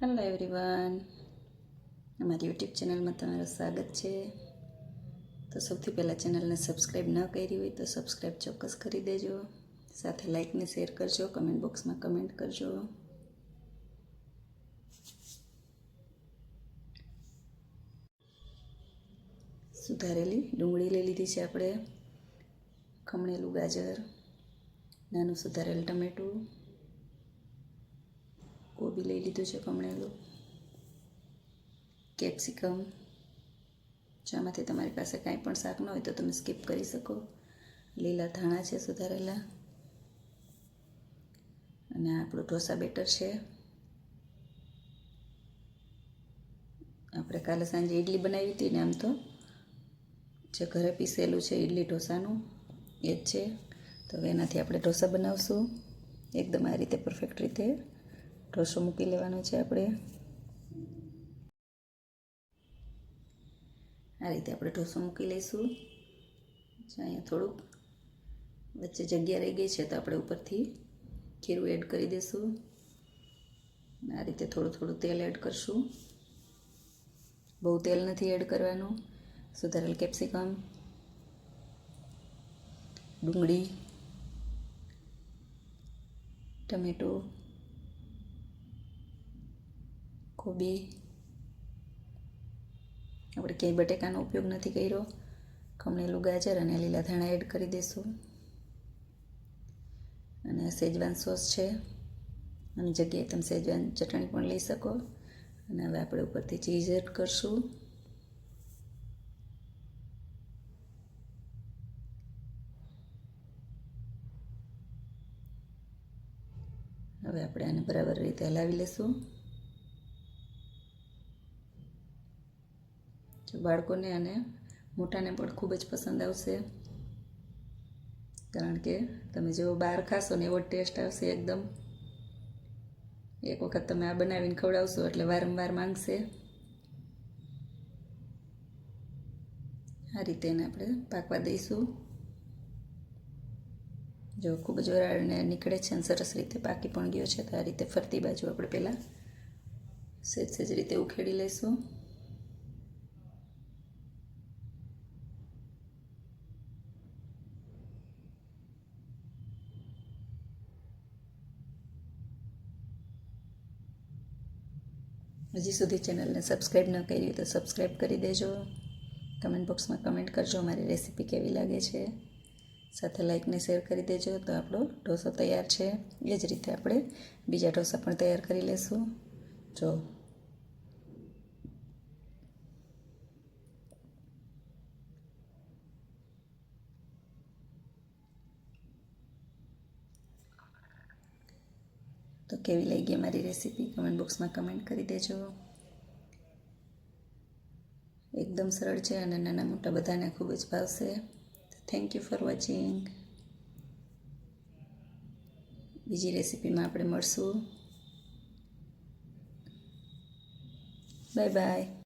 Hello everyone, અમારી YouTube ચેનલમાં તમારું સ્વાગત છે. તો સૌથી પહેલાં ચેનલને સબસ્ક્રાઈબ ન કરી હોય તો સબસ્ક્રાઈબ ચોક્કસ કરી દેજો. સાથે લાઈક ને શેર કરજો, કમેન્ટ બોક્સમાં કમેન્ટ કરજો. સુધારેલી ડુંગળી લઈ લીધી છે આપણે, ખમણેલું ગાજર, નાનું સુધારેલ ટમેટું, કોબી લઈ લીધું છે ખમણેલું, કેપ્સિકમ. જો આમાંથી તમારી પાસે કાંઈ પણ શાક ન હોય તો તમે સ્કીપ કરી શકો. લીલા ધાણા છે સુધારેલા, અને આપણું ઢોસા બેટર છે. આપણે કાલે સાંજે ઇડલી બનાવી હતી ને, આમ તો જે ઘરે પીસેલું છે ઇડલી ઢોસાનું એ જ છે. તો હવે એનાથી આપણે ઢોસા બનાવશું. એકદમ આ રીતે પરફેક્ટ રીતે ઢોસો મૂકી લેવાનો છે આપણે. આ રીતે આપણે ઢોસો મૂકી લઈશું. અહીંયા થોડુંક વચ્ચે જગ્યા રહી ગઈ છે તો આપણે ઉપરથી ખીરું એડ કરી દઈશું. આ રીતે થોડું થોડું તેલ એડ કરશું. બહુ તેલ નથી એડ કરવાનું. સુધારેલ કેપ્સિકમ, ડુંગળી, ટમેટું, કોબી. આપણે ક્યાંય બટેકાનો ઉપયોગ નથી કર્યો. ખમણેલું ગાજર અને લીલા ધાણા એડ કરી દઈશું. અને સેજવાન સોસ છે, આની જગ્યાએ તમે સેજવાન ચટણી પણ લઈ શકો. અને હવે આપણે ઉપરથી ચીઝ એડ કરશું. હવે આપણે આને બરાબર રીતે હલાવી લઈશું. જો બાળકોને અને મોટાને પણ ખૂબ જ પસંદ આવશે, કારણ કે તમે જેવો બહાર ખાશો ને એવો ટેસ્ટ આવશે એકદમ. એક વખત તમે આ બનાવીને ખવડાવશો એટલે વારંવાર માંગશે. આ રીતે એને આપણે પાકવા દઈશું. જો ખૂબ જ વરાળને નીકળે છે અને સરસ રીતે પાકી પણ ગયો છે. તો આ રીતે ફરતી બાજુ આપણે પહેલાં સહેજ રીતે ઉખેડી લઈશું. હજી સુધી ચેનલને સબસ્ક્રાઈબ ન કરી હોય તો સબસ્ક્રાઈબ કરી દેજો. કમેન્ટ બોક્સમાં કમેન્ટ કરજો મારી રેસીપી કેવી લાગે છે. સાથે લાઈકને શેર કરી દેજો. તો આપણો ઢોસો તૈયાર છે. એ જ રીતે આપણે બીજા ઢોસા પણ તૈયાર કરી લઈશું. જો તો કેવી લાગી મારી રેસીપી કમેન્ટ બોક્સમાં કમેન્ટ કરી દેજો. એકદમ સરળ છે અને નાના મોટા બધાને ખૂબ જ ભાવશે. Thank you for watching. બીજી રેસીપીમાં આપણે મળશું. Bye by.